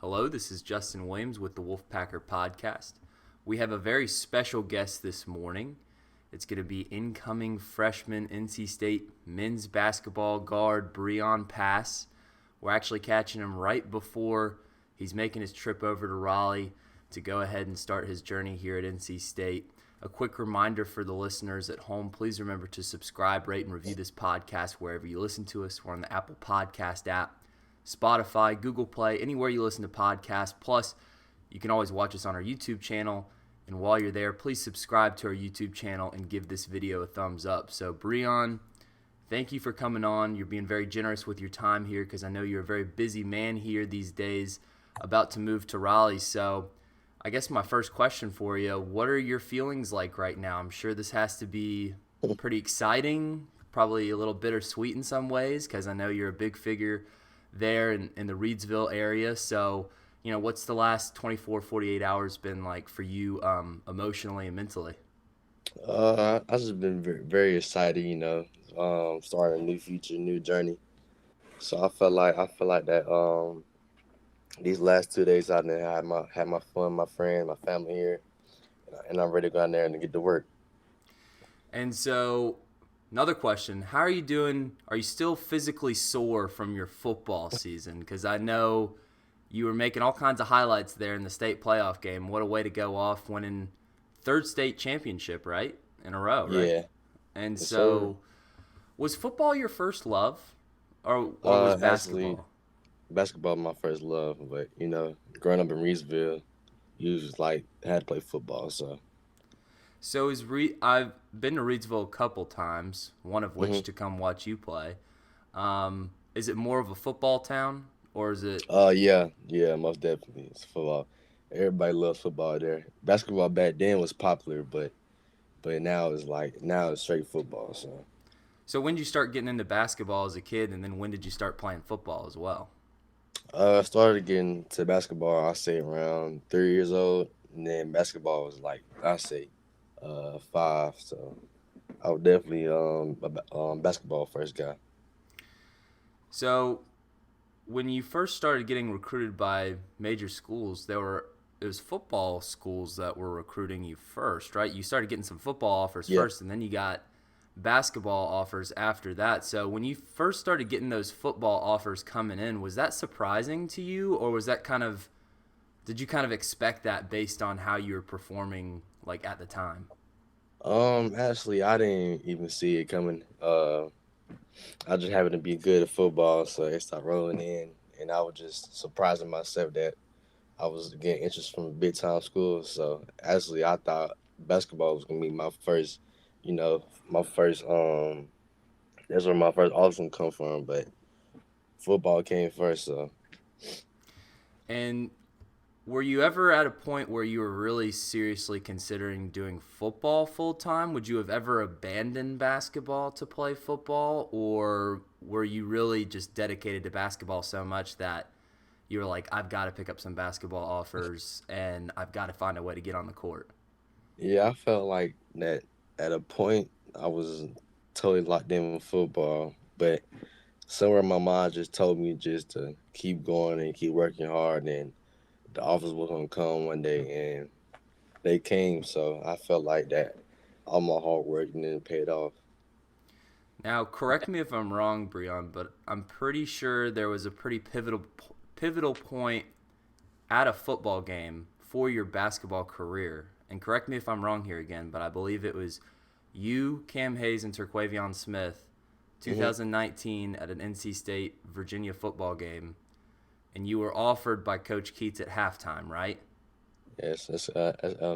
Hello, this is Justin Williams with the Wolfpacker Podcast. We have a very special guest this morning. It's going to be incoming freshman NC State men's basketball guard Breon Pass. We're actually catching him right before he's making his trip over to Raleigh to go ahead and start his journey here at NC State. A quick reminder for the listeners at home, please remember to subscribe, rate, and review this podcast wherever you listen to us. We're on the Apple Podcast app, Spotify, Google Play, anywhere you listen to podcasts. Plus, you can always watch us on our YouTube channel. And while you're there, please subscribe to our YouTube channel and give this video a thumbs up. So, Breon, thank you for coming on. You're being very generous with your time here because I know you're a very busy man here these days, about to move to Raleigh. So, I guess my first question for you, what are your feelings like right now? I'm sure this has to be pretty exciting, probably a little bittersweet in some ways because I know you're a big figure there in the Reedsville area. So, what's the last 24, 48 hours been like for you emotionally and mentally? I've just been very, very excited, starting a new future, new journey. So I feel like that these last 2 days I done had my fun, my friends, my family here, and I'm ready to go out there and get to work. And so, another question, how are you doing? Are you still physically sore from your football season? Because I know you were making all kinds of highlights there in the state playoff game. What a way to go off winning third state championship, right? In a row, right? Yeah, And yes, sir. so, was football your first love, or was Actually, basketball? basketball my first love, but growing up in Reedsville, you was like had to play football. So, So I've been to Reedsville a couple times, one of hmm which to come watch you play. Is it more of a football town, or is it? yeah, most definitely, it's football. Everybody loves football there. Basketball back then was popular, but now it's straight football. So So when did you start getting into basketball as a kid, and then when did you start playing football as well? I started getting to basketball. I say around 3 years old, and then basketball was like I say 5. So I was definitely basketball first guy. So when you first started getting recruited by major schools, it was football schools that were recruiting you first, right? You started getting some football offers Yeah. first, and then you got basketball offers after that. So when you first started getting those football offers coming in, was that surprising to you, or was that did you kind of expect that based on how you were performing like at the time? Actually, I didn't even see it coming. I just happened to be good at football, so it started rolling in, and I was just surprising myself that I was getting interest from a big time school. So actually, I thought basketball was gonna be my first, my first. That's where my first option come from. But football came first. So And were you ever at a point where you were really seriously considering doing football full time? Would you have ever abandoned basketball to play football, or were you really just dedicated to basketball so much that you were like, I've got to pick up some basketball offers and I've got to find a way to get on the court? yeah, I felt like that at a point I was totally locked in with football, but somewhere my mind just told me just to keep going and keep working hard, and the offers was gonna come one day, and they came. So I felt like that all my hard work and then paid off. Now, correct me if I'm wrong, Breon, but I'm pretty sure there was a pretty pivotal point at a football game for your basketball career. And correct me if I'm wrong here again, but I believe it was you, Cam Hayes, and Terquavion Smith, hmm 2019 at an NC State Virginia football game, and you were offered by Coach Keats at halftime, right? Yes, that's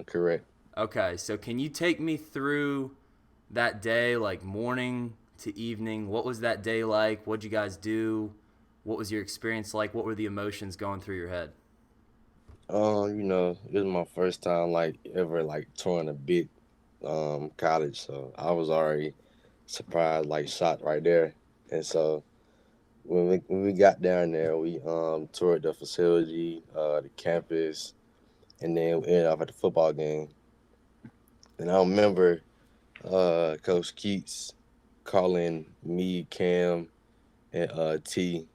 correct. Okay, so can you take me through that day, like morning to evening? What was that day like? What'd you guys do? What was your experience like? What were the emotions going through your head? It was my first time like ever like touring a big college, so I was already surprised, like shocked right there. And so when we got down there, we toured the facility, the campus, and then we ended up at the football game. And I remember Coach Keats calling me, Cam, and T.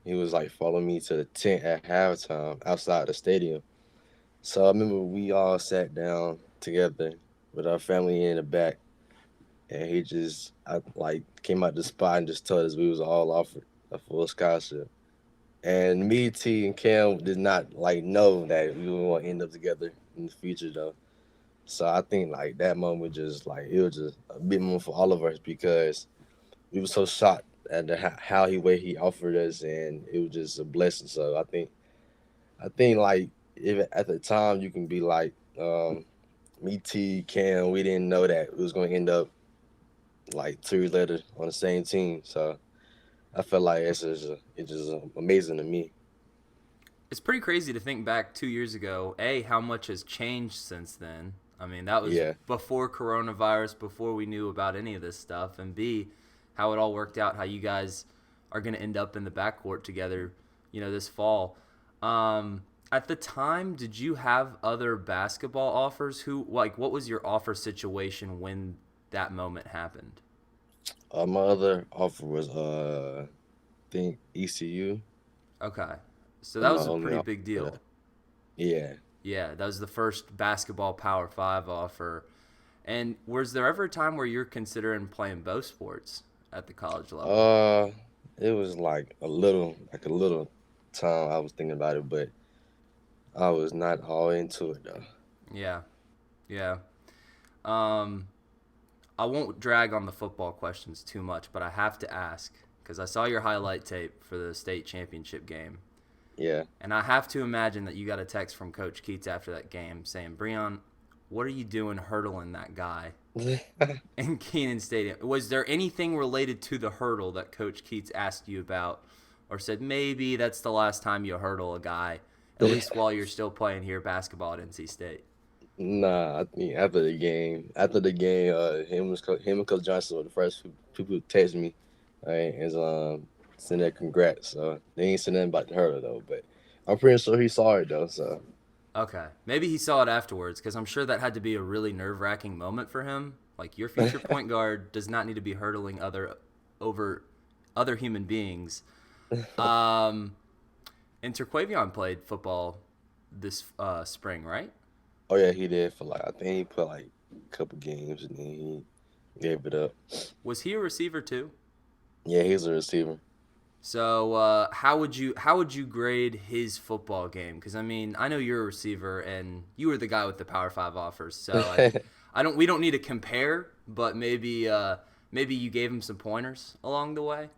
he was like following me to the tent at halftime outside the stadium. So I remember we all sat down together with our family in the back, and like came out the spot and just told us we was all offered a full scholarship. And me, T, and Cam did not like know that we were gonna end up together in the future though. So I think like that moment just like it was just a big moment for all of us because we were so shocked at how he offered us, and it was just a blessing. So I think like if at the time you can be like me, T, Cam, we didn't know that it was gonna end up like 2 years later on the same team. So I felt like it's just amazing to me. It's pretty crazy to think back 2 years ago, A, how much has changed since then. I mean, that was Yeah, before coronavirus, before we knew about any of this stuff, and B, how it all worked out, how you guys are going to end up in the backcourt together, this fall. At the time, did you have other basketball offers? What was your offer situation when that moment happened? my other offer was I think ECU. Okay. So Was that my was a only pretty offer big for that. deal. Yeah. Yeah, that was the first basketball Power 5 offer. And was there ever a time where you're considering playing both sports at the college level? Uh, it was like a little time I was thinking about it, but I was not all into it though. Yeah, yeah. Um, I won't drag on the football questions too much, but I have to ask because I saw your highlight tape for the state championship game. Yeah. And I have to imagine that you got a text from Coach Keats after that game saying, Breon, what are you doing hurdling that guy in Kenan Stadium? Was there anything related to the hurdle that Coach Keats asked you about or said maybe that's the last time you hurdle a guy, at least while you're still playing here basketball at NC State? Nah, I think after the game, him and Coach Johnson were the first people to text me, right, and send their congrats. So they ain't said nothing about the hurdle though, but I'm pretty sure he saw it though. So Okay. Maybe he saw it afterwards because I'm sure that had to be a really nerve-wracking moment for him. Like your future point guard does not need to be hurdling over other human beings. Um, and Terquavion played football this spring, right? oh yeah, he did for like I think he put like a couple games and then he gave it up. Was he a receiver too? Yeah, he's a receiver. So how would you grade his football game? Because I mean, I know you're a receiver and you were the guy with the Power 5 offers. So we don't need to compare, but maybe you gave him some pointers along the way.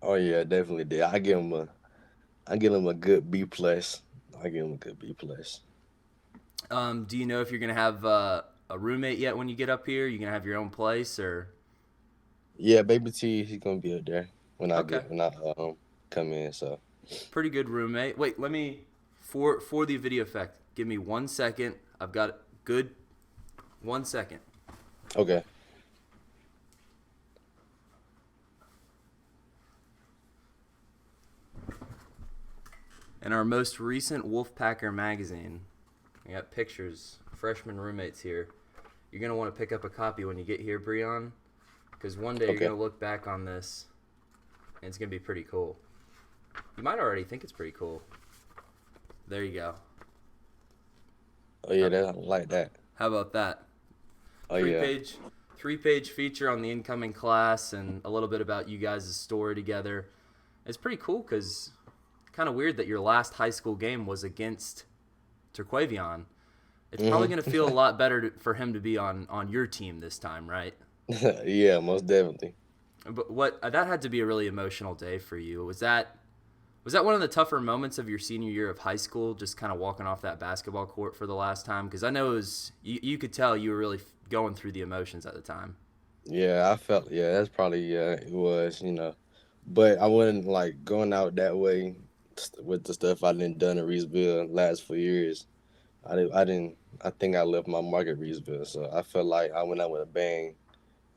Oh yeah, definitely did. I give him a good B plus. I give him a good B plus. Do you know if you're gonna have a roommate yet when you get up here? You gonna have your own place or? Yeah, baby T, he's gonna be up there when I Okay, get when I come in. So pretty good roommate. Wait, let me for the video effect. Give me 1 second. I've got good 1 second. okay. In our most recent Wolfpacker magazine, we got pictures, freshman roommates here. You're gonna want to pick up a copy when you get here, Breon, because one day you're Okay. gonna look back on this, and it's gonna be pretty cool. You might already think it's pretty cool. There you go. Oh yeah, I like that. How about that? Oh Three yeah. page, three-page feature on the incoming class and a little bit about you guys' story together. It's pretty cool because kind of weird that your last high school game was against Terquavion. It's probably Hmm. going to feel a lot better for him to be on your team this time, right? Yeah, most definitely. But that had to be a really emotional day for you. Was that one of the tougher moments of your senior year of high school, just kind of walking off that basketball court for the last time? Because I know you could tell you were really going through the emotions at the time. Yeah, I felt that's probably it was. But I wasn't like going out that way with the stuff I didn't done in Reedsville last 4 years. I think I left my mark at Reedsville, so I felt like I went out with a bang.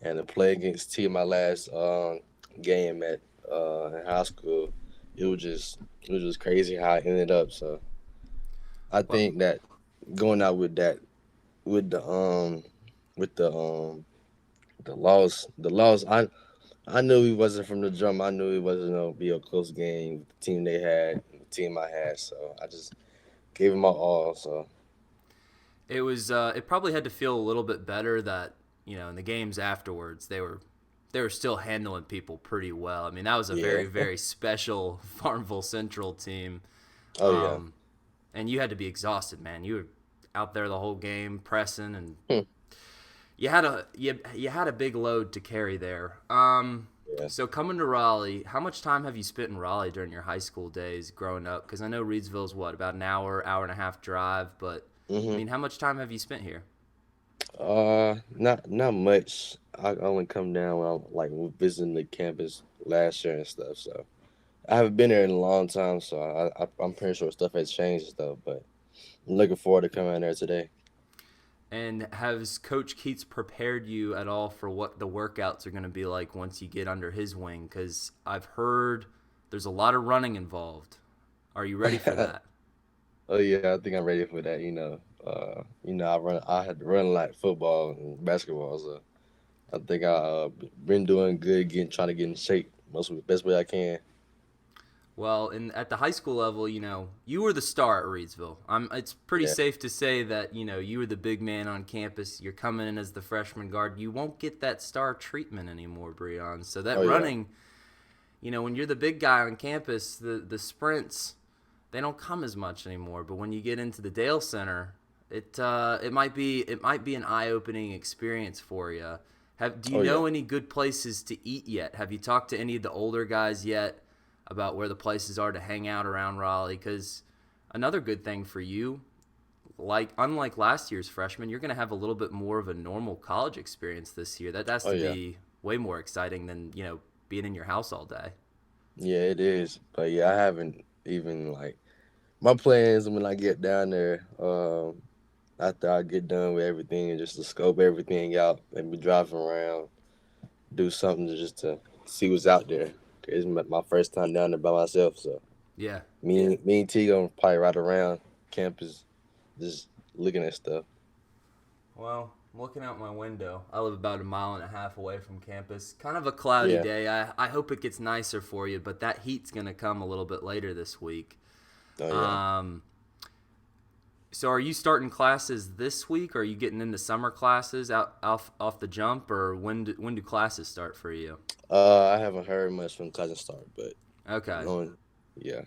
And to play against T my last game at in high school, it was just crazy how it ended up. So I Well, think that going out with that with the um with the loss I knew he wasn't from the jump. I knew it wasn't gonna be a close game with the team they had, and the team I had. So I just gave him my all. So It was it probably had to feel a little bit better that, in the games afterwards they were still handling people pretty well. I mean, that was a yeah. very, very special Farmville Central team. Oh yeah. Um, and you had to be exhausted, man. You were out there the whole game pressing, and Hmm. you had a big load to carry there. Yeah. So coming to Raleigh, how much time have you spent in Raleigh during your high school days growing up? Because I know Reedsville's what, about an hour and a half drive, but I Mhm. mean, how much time have you spent here? Not much. I only come down when I'm like visiting the campus last year and stuff. So I haven't been there in a long time. So I'm pretty sure stuff has changed though. But I'm looking forward to coming out there today. And has Coach Keats prepared you at all for what the workouts are going to be like once you get under his wing? Because I've heard there's a lot of running involved. Are you ready for that? Oh yeah, I think I'm ready for that. I had to run like football and basketball, so I think I been doing good, getting trying to get in shape best way I can. Well, at the high school level, you were the star at Reedsville. It's pretty Yeah. safe to say that, you were the big man on campus. You're coming in as the freshman guard. You won't get that star treatment anymore, Breon. So that Oh yeah. running, when you're the big guy on campus, the sprints, they don't come as much anymore. But when you get into the Dale Center, it might be an eye-opening experience for you. Do you Oh yeah. know any good places to eat yet? Have you talked to any of the older guys yet about where the places are to hang out around Raleigh? Because another good thing for you, unlike last year's freshman, you're going to have a little bit more of a normal college experience this year. That has Oh to yeah. be way more exciting than being in your house all day. Yeah, it is. But yeah, I haven't even like my plans when I get down there. After I get done with everything and just to scope everything out and be driving around, do something to see what's out there. It's my first time down there by myself, so Yeah. me and T gonna probably ride around campus just looking at stuff. Well, looking out my window, I live about a mile and a half away from campus. Kind of a cloudy Yeah. day. I hope it gets nicer for you, but that heat's going to come a little bit later this week. Oh yeah. Um, so are you starting classes this week? Or are you getting into summer classes off the jump, or when do classes start for you? I haven't heard much from Cousin Start, but Okay. knowing, yeah.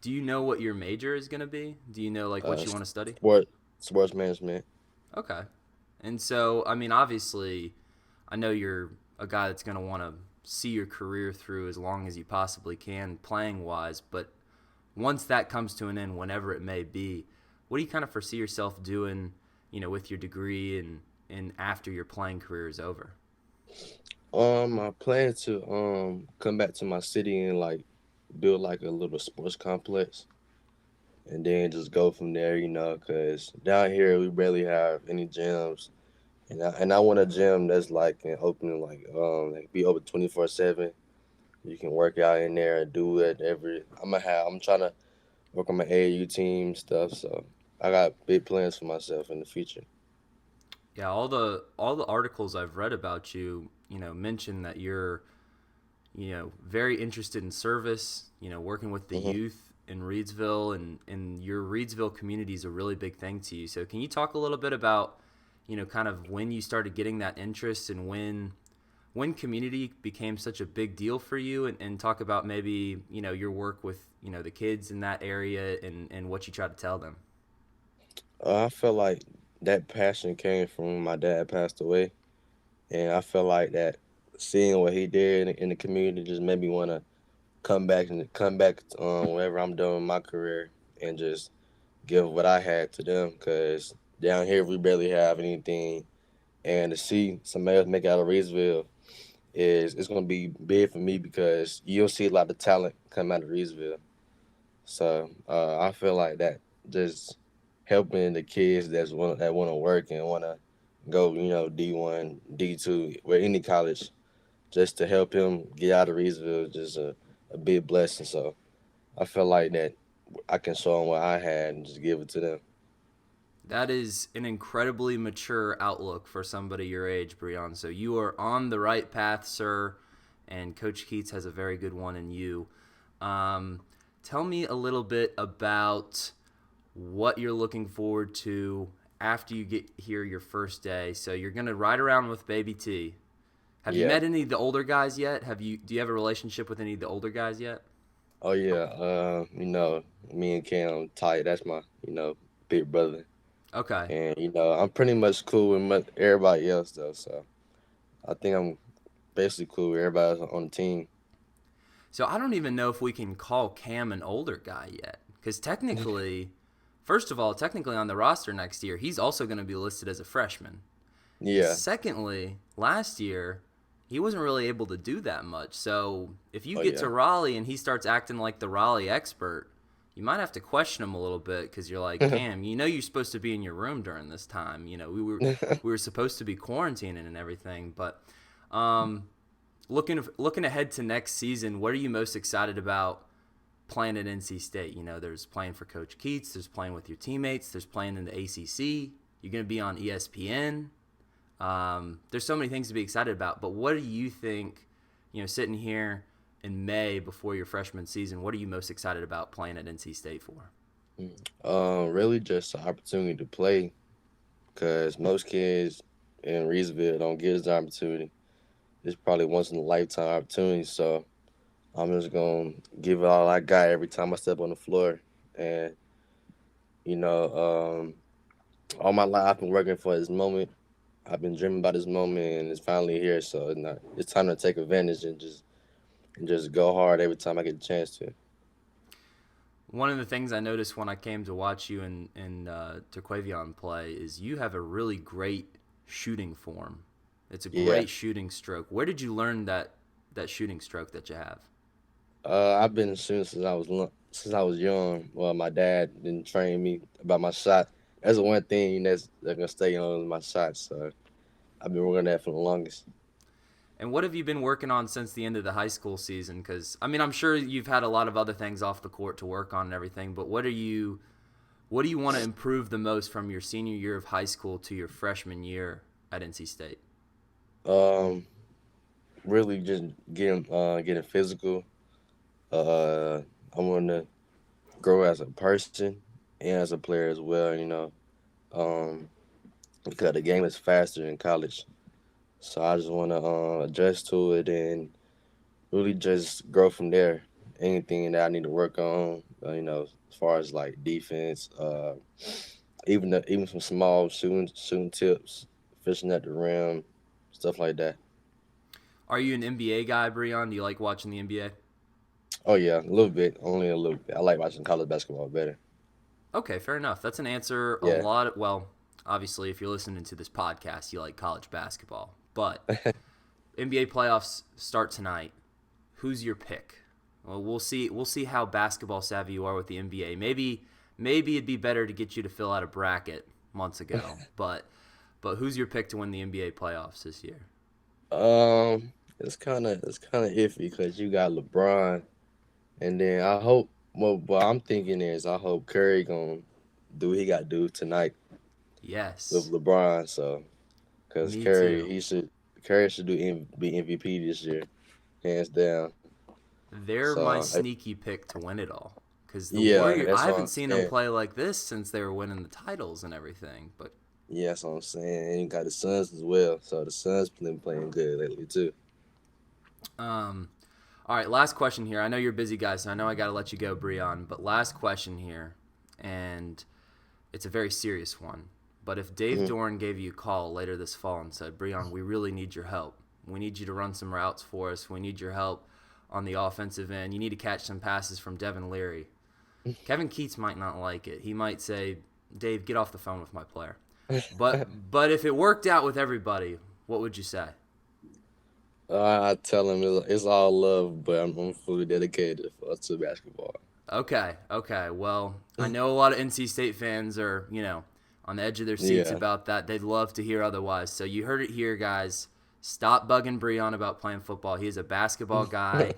Do you know what your major is going to be? Do you know like what Uh, you want to study? sport sports management. Okay. And so, I mean, obviously, I know you're a guy that's going to want to see your career through as long as you possibly can, playing wise. But once that comes to an end, whenever it may be, what do you kind of foresee yourself doing, with your degree and after your playing career is over? I plan to come back to my city and like build like a little sports complex and then just go from there, because down here we barely have any gyms, and I want a gym that's like open like be open 24/7. You can work out in there and do it every. I'm trying to work on my AAU team stuff, so I got big plans for myself in the future. Yeah, all the articles I've read about you, mention that you're very interested in service, working with the Hmm. youth in Reedsville, and your Reedsville community is a really big thing to you. So can you talk a little bit about, kind of when you started getting that interest and when community became such a big deal for you, and talk about maybe, your work with, the kids in that area and what you try to tell them. I feel like that passion came from when my dad passed away, and I feel like that seeing what he did in the community just made me want to come back whenever I'm done with my career and just give what I had to them. Cause down here we barely have anything, and to see somebody else make it out of Reedsville is it's gonna be big for me because you'll see a lot of talent come out of Reedsville. So I feel like that just helping the kids that want to work and want to go, D1, D2, where any college, just to help him get out of Reedsville is just a big blessing. So I feel like that I can show them what I had and just give it to them. That is an incredibly mature outlook for somebody your age, Breon. So you are on the right path, sir. and Coach Keats has a very good one in you. Tell me a little bit about what you're looking forward to after you get here your first day. So you're going to ride around with Baby T. Have you met any of the older guys yet? Do you have a relationship with any of the older guys yet? Oh yeah. Me and Cam tight. That's my, big brother. Okay. And I'm pretty much cool with everybody else though. So I think I'm basically cool with everybody else on the team. So I don't even know if we can call Cam an older guy yet, because first of all, technically on the roster next year, he's also going to be listed as a freshman. Yeah. Secondly, last year, he wasn't really able to do that much. So if you get to Raleigh and he starts acting like the Raleigh expert, you might have to question him a little bit, because you're like, Cam, you're supposed to be in your room during this time. We were supposed to be quarantining and everything. But looking ahead to next season, what are you most excited about playing at NC State? There's playing for Coach Keats, there's playing with your teammates, there's playing in the ACC. You're going to be on ESPN. There's so many things to be excited about. But what do you think, sitting here in May before your freshman season, what are you most excited about playing at NC State for? Really just the opportunity to play, because most kids in Reedsville don't get this opportunity. It's probably once in a lifetime opportunity, so I'm just gonna give it all I got every time I step on the floor. And all my life I've been working for this moment. I've been dreaming about this moment, and it's finally here. So it's time to take advantage and just go hard every time I get a chance to. One of the things I noticed when I came to watch you and Terquavion play is you have a really great shooting form. It's a great shooting stroke. Where did you learn that shooting stroke that you have? I've been shooting since I was young. Well, my dad didn't train me about my shot. That's the one thing that's gonna stay on my shot. So I've been working that for the longest. And what have you been working on since the end of the high school season? Because I'm sure you've had a lot of other things off the court to work on and everything. But what do you want to improve the most from your senior year of high school to your freshman year at NC State? Really just getting physical. I want to grow as a person and as a player as well. Because the game is faster in college, so I just want to adjust to it and really just grow from there. Anything that I need to work on, as far as like defense, even some small shooting tips, fishing at the rim, stuff like that. Are you an NBA guy, Breon? Do you like watching the NBA? Oh yeah, a little bit, only a little bit. I like watching college basketball better. Okay, fair enough. That's an answer. Well, obviously, if you're listening to this podcast, you like college basketball. But NBA playoffs start tonight. Who's your pick? Well, we'll see how basketball savvy you are with the NBA. Maybe it'd be better to get you to fill out a bracket months ago. but who's your pick to win the NBA playoffs this year? It's kind of iffy because you got LeBron, and then I hope. Well, what I'm thinking is I hope Curry gonna do what he got to do tonight. Yes. With LeBron, so because Curry should be MVP this year, hands down. They're my sneaky pick to win it all, because the Warriors. I haven't seen them play like this since they were winning the titles and everything. But yeah, that's what I'm saying. And you got the Suns as well, so the Suns been playing good lately too. All right, last question here. I know you're a busy guy, so I know I got to let you go, Breon. But last question here, and it's a very serious one. But if Dave Doeren gave you a call later this fall and said, Breon, we really need your help. We need you to run some routes for us. We need your help on the offensive end. You need to catch some passes from Devin Leary. Kevin Keats might not like it. He might say, Dave, get off the phone with my player. But if it worked out with everybody, what would you say? I tell him it's all love, but I'm fully dedicated to basketball. Okay. Well, I know a lot of NC State fans are, on the edge of their seats about that. They'd love to hear otherwise. So you heard it here, guys. Stop bugging Breon about playing football. He is a basketball guy.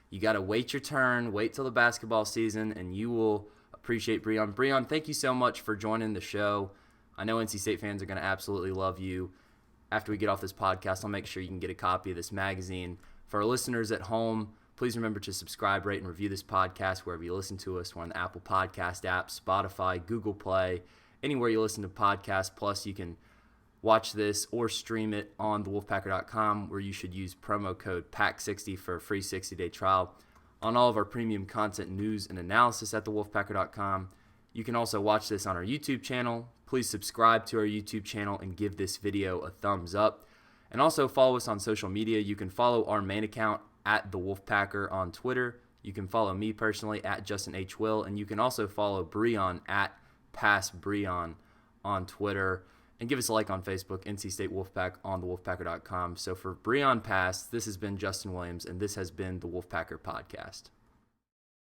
You got to wait your turn, wait till the basketball season, and you will appreciate Breon. Breon, thank you so much for joining the show. I know NC State fans are going to absolutely love you. After we get off this podcast, I'll make sure you can get a copy of this magazine. For our listeners at home, please remember to subscribe, rate, and review this podcast wherever you listen to us. We're on the Apple Podcast app, Spotify, Google Play, anywhere you listen to podcasts. Plus, you can watch this or stream it on thewolfpacker.com, where you should use promo code PACK60 for a free 60-day trial on all of our premium content, news, and analysis at thewolfpacker.com. You can also watch this on our YouTube channel. Please subscribe to our YouTube channel and give this video a thumbs up. And also follow us on social media. You can follow our main account at the Wolfpacker on Twitter. You can follow me personally at Justin H. Will, and you can also follow Breon at Pass Breon on Twitter, and give us a like on Facebook, NC State Wolfpack on thewolfpacker.com. So for Breon Pass, this has been Justin Williams, and this has been the Wolfpacker Podcast.